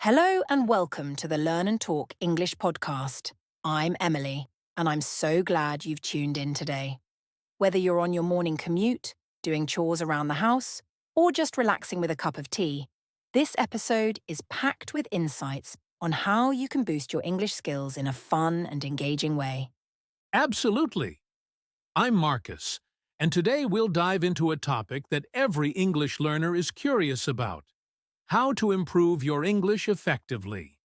Hello and welcome to the Learn and Talk English podcast. I'm Emily, and I'm so glad you've tuned in today. Whether you're on your morning commute, doing chores around the house, or just relaxing with a cup of tea, this episode is packed with insights on how you can boost your English skills in a fun and engaging way. Absolutely. I'm Marcus, and today we'll dive into a topic that every English learner is curious about: how to improve your English effectively.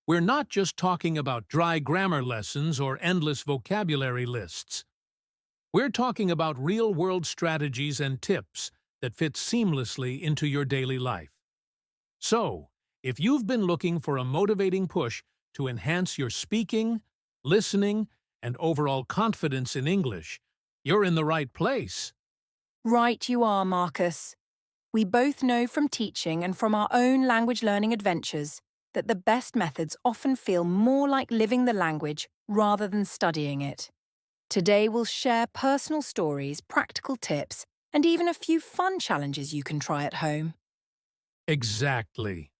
We're not just talking about dry grammar lessons or endless vocabulary lists. We're talking about real-world strategies and tips that fit seamlessly into your daily life. So, if you've been looking for a motivating push to enhance your speaking, listening, and overall confidence in English, you're in the right place. Right you are, Marcus. We both know from teaching and from our own language learning adventures that the best methods often feel more like living the language rather than studying it. Today we'll share personal stories, practical tips, and even a few fun challenges you can try at home. Exactly.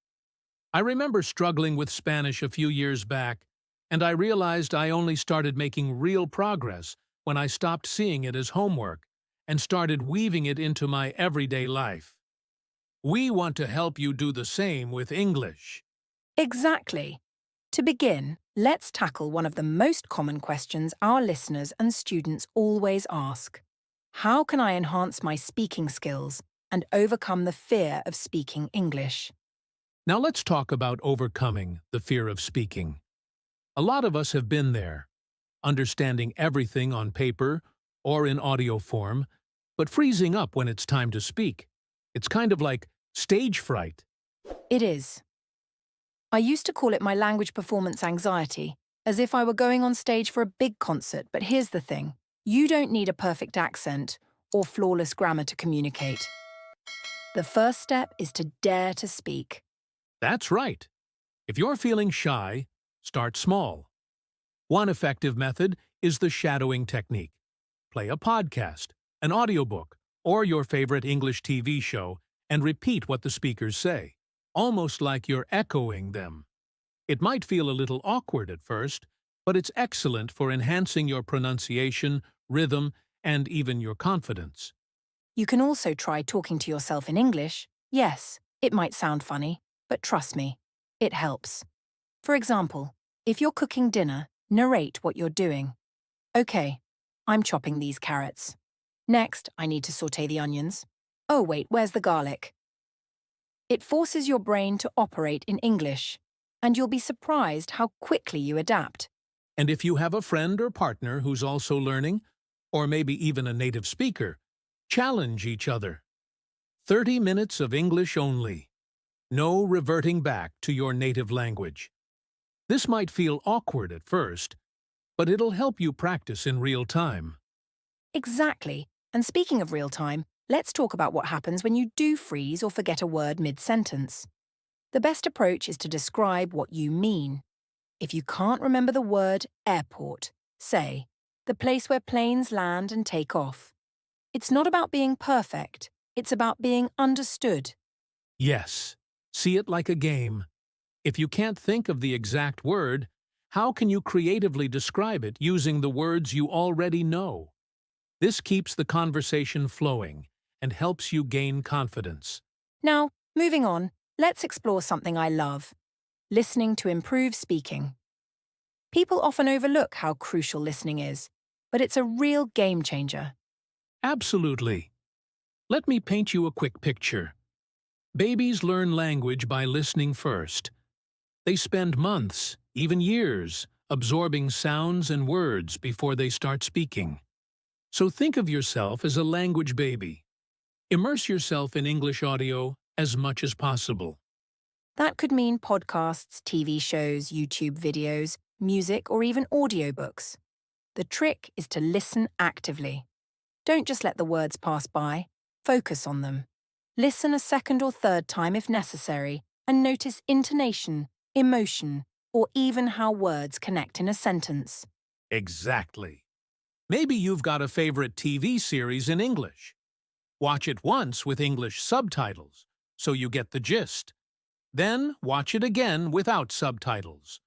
I remember struggling with Spanish a few years back, and I realized I only started making real progress when I stopped seeing it as homework and started weaving it into my everyday life. We want to help you do the same with English. Exactly. To begin, let's tackle one of the most common questions our listeners and students always ask. How can I enhance my speaking skills and overcome the fear of speaking English? Now let's talk about overcoming the fear of speaking. A lot of us have been there, understanding everything on paper or in audio form, but freezing up when it's time to speak. It's kind of like stage fright. It is. I used to call it my language performance anxiety, as if I were going on stage for a big concert, but here's the thing. You don't need a perfect accent or flawless grammar to communicate. The first step is to dare to speak. That's right. If you're feeling shy, start small. One effective method is the shadowing technique. Play a podcast, an audiobook, or your favorite English TV show and repeat what the speakers say, almost like you're echoing them. It might feel a little awkward at first, but it's excellent for enhancing your pronunciation, rhythm, and even your confidence. You can also try talking to yourself in English. Yes, it might sound funny, but trust me, it helps. For example, if you're cooking dinner, narrate what you're doing. Okay, I'm chopping these carrots. Next, I need to saute the onions. Oh wait, where's the garlic? It forces your brain to operate in English, and you'll be surprised how quickly you adapt. And if you have a friend or partner who's also learning, or maybe even a native speaker, challenge each other. 30 minutes of English only. No reverting back to your native language. This might feel awkward at first, but it'll help you practice in real time. Exactly. And speaking of real time, let's talk about what happens when you do freeze or forget a word mid-sentence. The best approach is to describe what you mean. If you can't remember the word airport, say, the place where planes land and take off. It's not about being perfect, it's about being understood. Yes, see it like a game. If you can't think of the exact word, how can you creatively describe it using the words you already know? This keeps the conversation flowing and helps you gain confidence. Now, moving on, let's explore something I love: listening to improve speaking. People often overlook how crucial listening is, but it's a real game changer. Absolutely. Let me paint you a quick picture. Babies learn language by listening first. They spend months, even years, absorbing sounds and words before they start speaking. So think of yourself as a language baby. Immerse yourself in English audio as much as possible. That could mean podcasts, TV shows, YouTube videos, music, or even audiobooks. The trick is to listen actively. Don't just let the words pass by, focus on them. Listen a second or third time if necessary, and notice intonation, emotion, or even how words connect in a sentence. Exactly. Maybe you've got a favorite TV series in English. Watch it once with English subtitles, so you get the gist. Then watch it again without subtitles,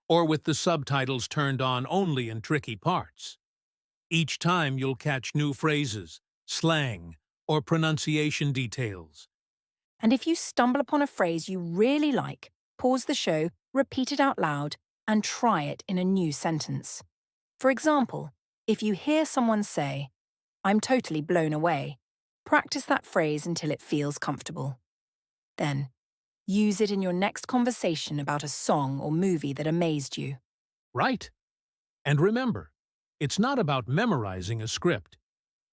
or with the subtitles turned on only in tricky parts. Each time you'll catch new phrases, slang, or pronunciation details. And if you stumble upon a phrase you really like, pause the show, repeat it out loud, and try it in a new sentence. For example, if you hear someone say, "I'm totally blown away," practice that phrase until it feels comfortable. Then, use it in your next conversation about a song or movie that amazed you. Right? And remember, it's not about memorizing a script.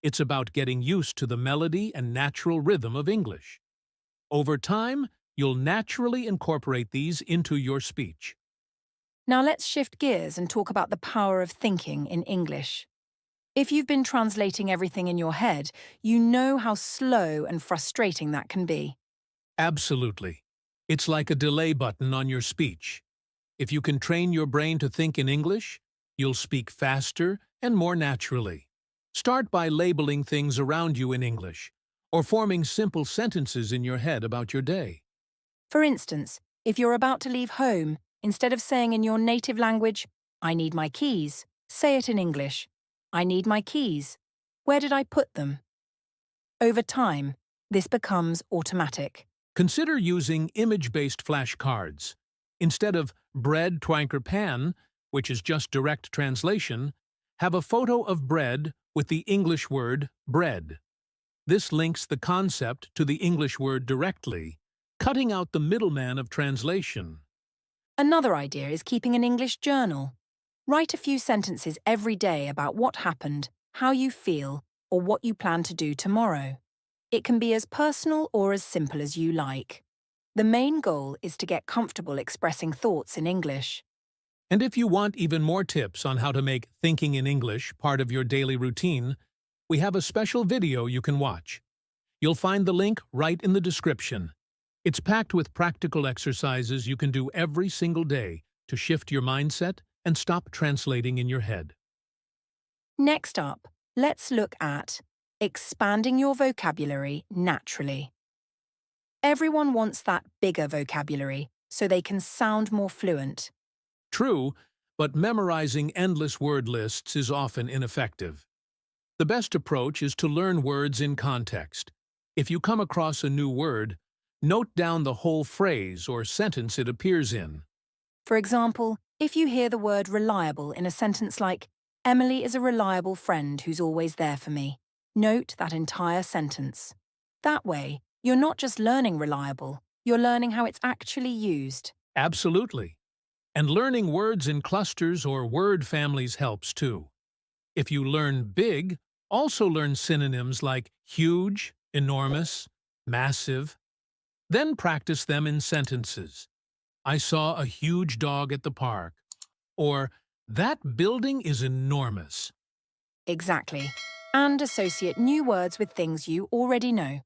It's about getting used to the melody and natural rhythm of English. Over time, you'll naturally incorporate these into your speech. Now let's shift gears and talk about the power of thinking in English. If you've been translating everything in your head, you know how slow and frustrating that can be. Absolutely. It's like a delay button on your speech. If you can train your brain to think in English, you'll speak faster and more naturally. Start by labeling things around you in English, or forming simple sentences in your head about your day. For instance, if you're about to leave home, instead of saying in your native language, "I need my keys," say it in English. "I need my keys. Where did I put them?" Over time, this becomes automatic. Consider using image-based flashcards. Instead of bread, twanker, pan, which is just direct translation, have a photo of bread with the English word bread. This links the concept to the English word directly, cutting out the middleman of translation. Another idea is keeping an English journal. Write a few sentences every day about what happened, how you feel, or what you plan to do tomorrow. It can be as personal or as simple as you like. The main goal is to get comfortable expressing thoughts in English. And if you want even more tips on how to make thinking in English part of your daily routine, we have a special video you can watch. You'll find the link right in the description. It's packed with practical exercises you can do every single day to shift your mindset and stop translating in your head. Next up, let's look at expanding your vocabulary naturally. Everyone wants that bigger vocabulary so they can sound more fluent. True, but memorizing endless word lists is often ineffective. The best approach is to learn words in context. If you come across a new word, note down the whole phrase or sentence it appears in. For example, if you hear the word reliable in a sentence like, "Emily is a reliable friend who's always there for me," note that entire sentence. That way, you're not just learning reliable, you're learning how it's actually used. Absolutely. And learning words in clusters or word families helps too. If you learn big, also learn synonyms like huge, enormous, massive. Then practice them in sentences. I saw a huge dog at the park. Or, that building is enormous. Exactly. And associate new words with things you already know.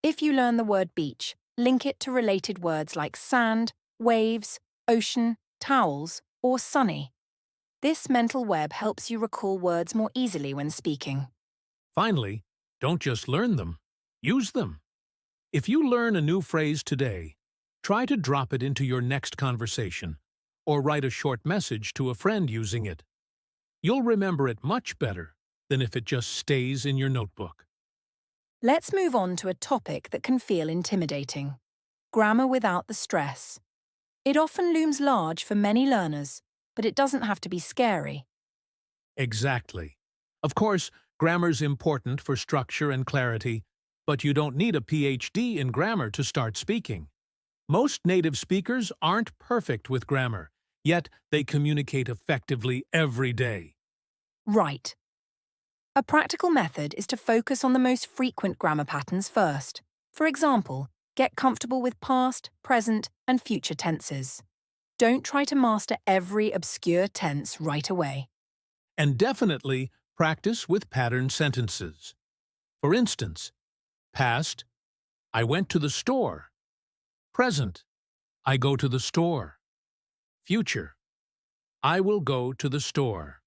If you learn the word beach, link it to related words like sand, waves, ocean, towels, or sunny. This mental web helps you recall words more easily when speaking. Finally, don't just learn them, use them. If you learn a new phrase today, try to drop it into your next conversation, or write a short message to a friend using it. You'll remember it much better than if it just stays in your notebook. Let's move on to a topic that can feel intimidating: grammar without the stress. It often looms large for many learners, but it doesn't have to be scary. Exactly. Of course, grammar's important for structure and clarity, but you don't need a PhD in grammar to start speaking. Most native speakers aren't perfect with grammar, yet they communicate effectively every day. Right. A practical method is to focus on the most frequent grammar patterns first. For example, get comfortable with past, present, and future tenses. Don't try to master every obscure tense right away. And definitely practice with pattern sentences. For instance, past, I went to the store. Present, I go to the store. Future, I will go to the store.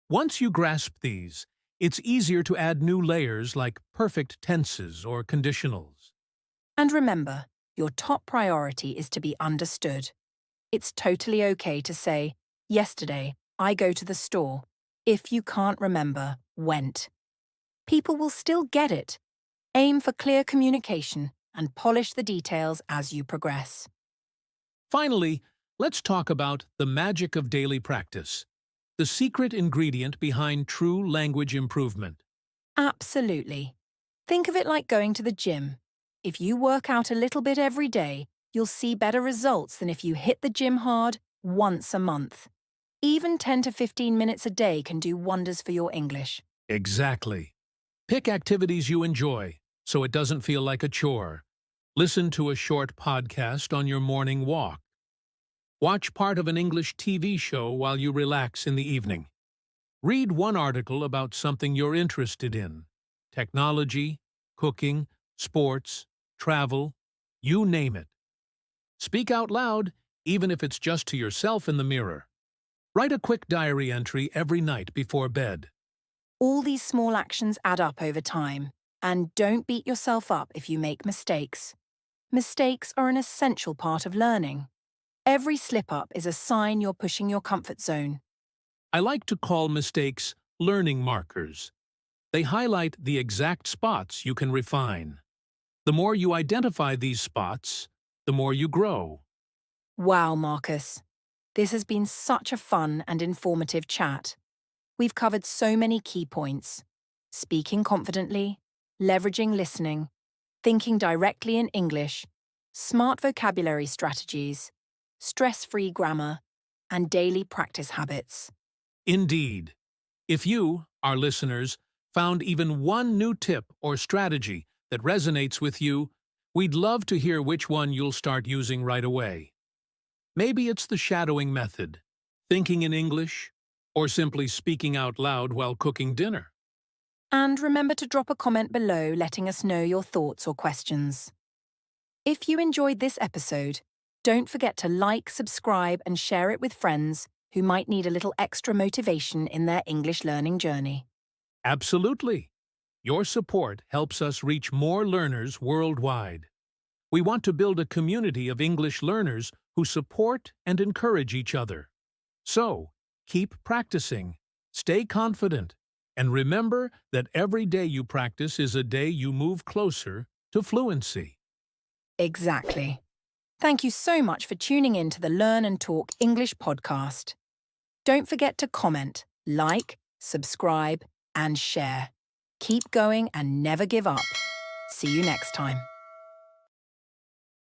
Once you grasp these, it's easier to add new layers like perfect tenses or conditionals. And remember, your top priority is to be understood. It's totally okay to say, yesterday, I go to the store, if you can't remember, went. People will still get it. Aim for clear communication and polish the details as you progress. Finally, let's talk about the magic of daily practice, the secret ingredient behind true language improvement. Absolutely. Think of it like going to the gym. If you work out a little bit every day, you'll see better results than if you hit the gym hard once a month. Even 10 to 15 minutes a day can do wonders for your English. Exactly. Pick activities you enjoy, so it doesn't feel like a chore. Listen to a short podcast on your morning walk. Watch part of an English TV show while you relax in the evening. Read one article about something you're interested in. Technology, cooking, sports, travel, you name it. Speak out loud, even if it's just to yourself in the mirror. Write a quick diary entry every night before bed. All these small actions add up over time, and don't beat yourself up if you make mistakes. Mistakes are an essential part of learning. Every slip-up is a sign you're pushing your comfort zone. I like to call mistakes learning markers. They highlight the exact spots you can refine. The more you identify these spots, the more you grow. Wow, Marcus. This has been such a fun and informative chat. We've covered so many key points. Speaking confidently, leveraging listening, thinking directly in English, smart vocabulary strategies, stress-free grammar, and daily practice habits. Indeed. If you, our listeners, found even one new tip or strategy that resonates with you, we'd love to hear which one you'll start using right away. Maybe it's the shadowing method, thinking in English, or simply speaking out loud while cooking dinner. And remember to drop a comment below letting us know your thoughts or questions. If you enjoyed this episode, don't forget to like, subscribe, and share it with friends who might need a little extra motivation in their English learning journey. Absolutely. Your support helps us reach more learners worldwide. We want to build a community of English learners who support and encourage each other. So, keep practicing, stay confident, and remember that every day you practice is a day you move closer to fluency. Exactly. Thank you so much for tuning in to the Learn and Talk English podcast. Don't forget to comment, like, subscribe, and share. Keep going and never give up. See you next time.